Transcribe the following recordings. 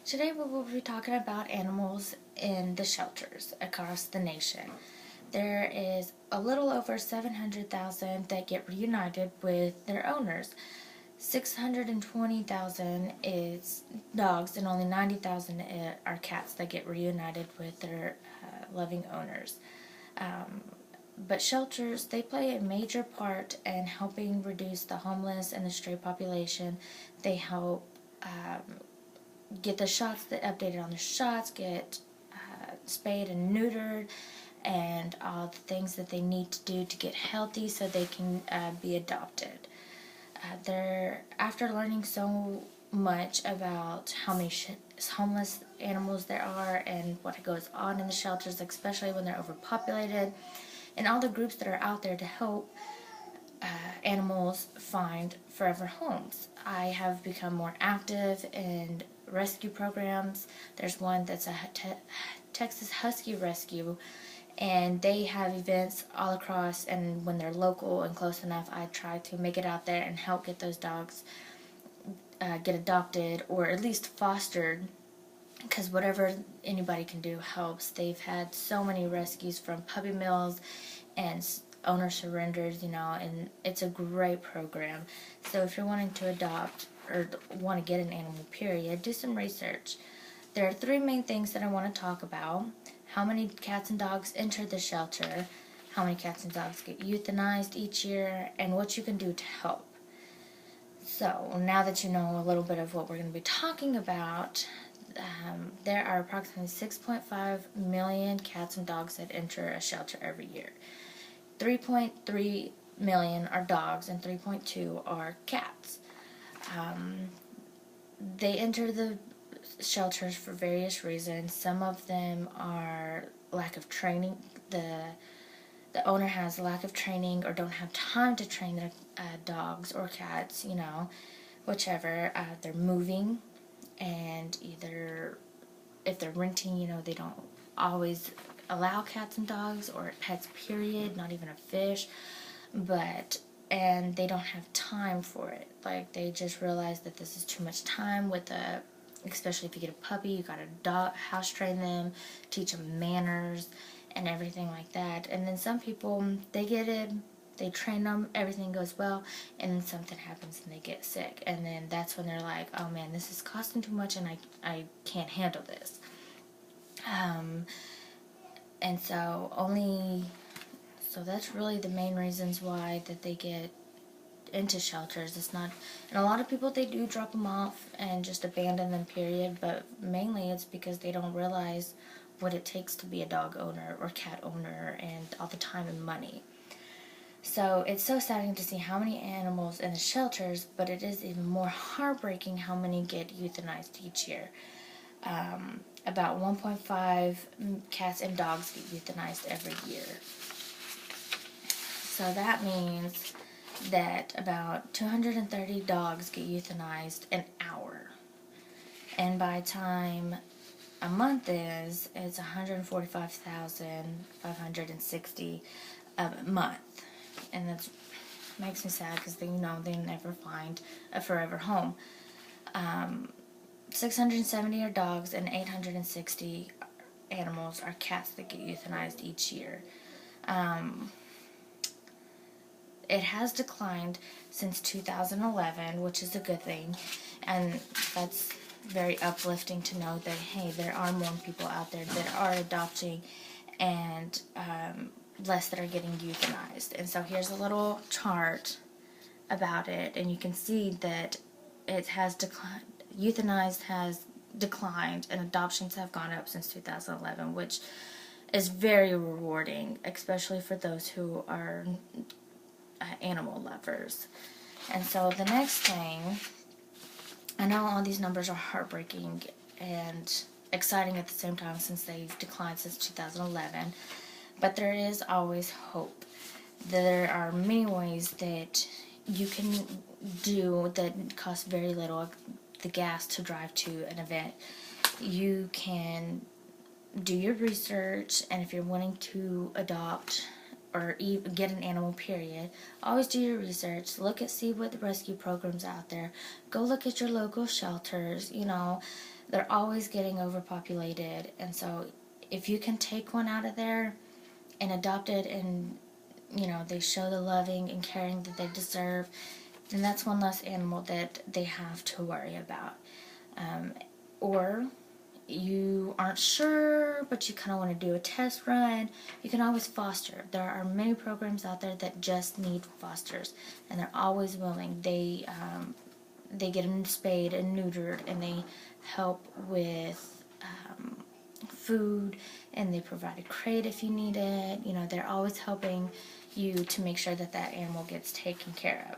Today we will be talking about animals in the shelters across the nation. There is a little over 700,000 that get reunited with their owners. 620,000 is dogs, and only 90,000 are cats that get reunited with their loving owners. But shelters, they play a major part in helping reduce the homeless and the stray population. They help get the shots, that updated on the shots, get spayed and neutered, and all the things that they need to do to get healthy so they can be adopted. They're after learning so much about how many homeless animals there are and what goes on in the shelters, especially when they're overpopulated, and all the groups that are out there to help animals find forever homes. I have become more active in rescue programs. There's one that's a Texas Husky Rescue, and they have events all across, and when they're local and close enough, I try to make it out there and help get those dogs get adopted or at least fostered, because whatever anybody can do helps. They've had so many rescues from puppy mills and owner surrenders, and it's a great program. So if you're wanting to adopt or want to get an animal, period, do some research. There are three main things that I want to talk about: how many cats and dogs enter the shelter, how many cats and dogs get euthanized each year, and what you can do to help. So now that you know a little bit of what we're going to be talking about, there are approximately 6.5 million cats and dogs that enter a shelter every year. 3.3 million are dogs and 3.2 are cats. They enter the shelters for various reasons. Some of them are lack of training. The owner has a lack of training or don't have time to train their dogs or cats, whichever. They're moving, and either if they're renting, they don't always allow cats and dogs or pets, period, not even a fish. And they don't have time for it. Like, they just realize that this is too much time especially if you get a puppy, you gotta house train them, teach them manners and everything like that. And then some people, they get it, they train them, everything goes well, and then something happens and they get sick. And then that's when they're like, oh man, this is costing too much and I can't handle this. And so that's really the main reasons why that they get into shelters. It's not, and a lot of people, they do drop them off and just abandon them, period, but mainly it's because they don't realize what it takes to be a dog owner or cat owner and all the time and money. So it's so saddening to see how many animals in the shelters, but it is even more heartbreaking how many get euthanized each year. About 1.5 cats and dogs get euthanized every year. So that means that about 230 dogs get euthanized an hour. And by the time a month is, it's 145,560 a month. And that makes me sad because they never find a forever home. 670 are dogs and 860 animals are cats that get euthanized each year. It has declined since 2011, which is a good thing, and that's very uplifting to know that, hey, there are more people out there that are adopting, and less that are getting euthanized. And so here's a little chart about it, and you can see that it has declined. Euthanized has declined, and adoptions have gone up since 2011, which is very rewarding, especially for those who are animal lovers. And so the next thing, I know all these numbers are heartbreaking and exciting at the same time since they've declined since 2011, but there is always hope. There are many ways that you can do that cost very little. The gas to drive to an event. You can do your research, and if you're wanting to adopt or even get an animal, period, always do your research. See what the rescue programs out there. Go look at your local shelters. they're always getting overpopulated. And so if you can take one out of there and adopt it, and they show the loving and caring that they deserve, then that's one less animal that they have to worry about. Or you aren't sure, but you kind of want to do a test run, you can always foster. There are many programs out there that just need fosters, and they're always willing. They get them spayed and neutered, and they help with food, and they provide a crate if you need it. They're always helping you to make sure that that animal gets taken care of.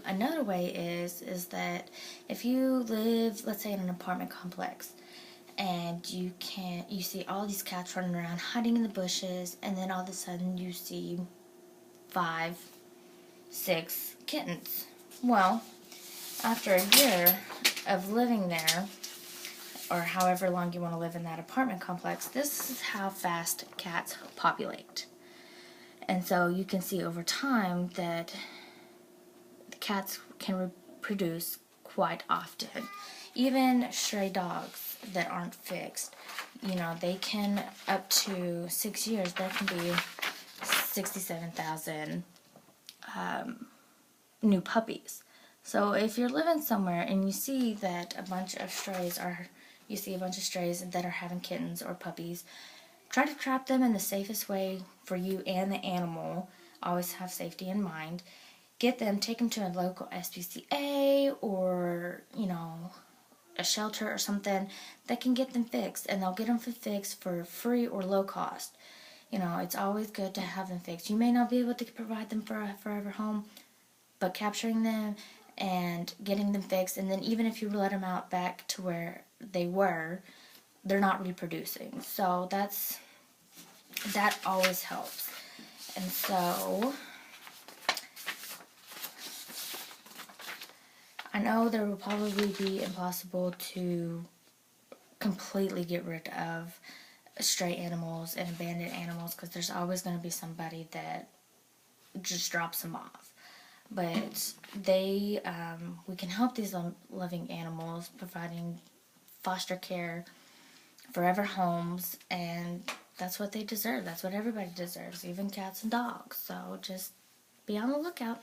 Another way is that if you live, let's say, in an apartment complex, and you see all these cats running around hiding in the bushes, and then all of a sudden you see 5, 6 kittens. Well, after a year of living there, or however long you want to live in that apartment complex, this is how fast cats populate. And so you can see over time that the cats can reproduce quite often. Even stray dogs that aren't fixed, they can, up to 6 years, there can be 67,000 new puppies. So if you're living somewhere and you see that a bunch of strays that are having kittens or puppies, try to trap them in the safest way for you and the animal. Always have safety in mind. Get them, take them to a local SPCA or, a shelter or something that can get them fixed, and they'll get them fixed for free or low cost. It's always good to have them fixed. You may not be able to provide them for a forever home, but capturing them and getting them fixed, and then even if you let them out back to where they were, they're not reproducing. So that always helps. And so I know there will probably be impossible to completely get rid of stray animals and abandoned animals, because there's always going to be somebody that just drops them off. But we can help these loving animals, providing foster care, forever homes, and that's what they deserve. That's what everybody deserves, even cats and dogs. So just be on the lookout.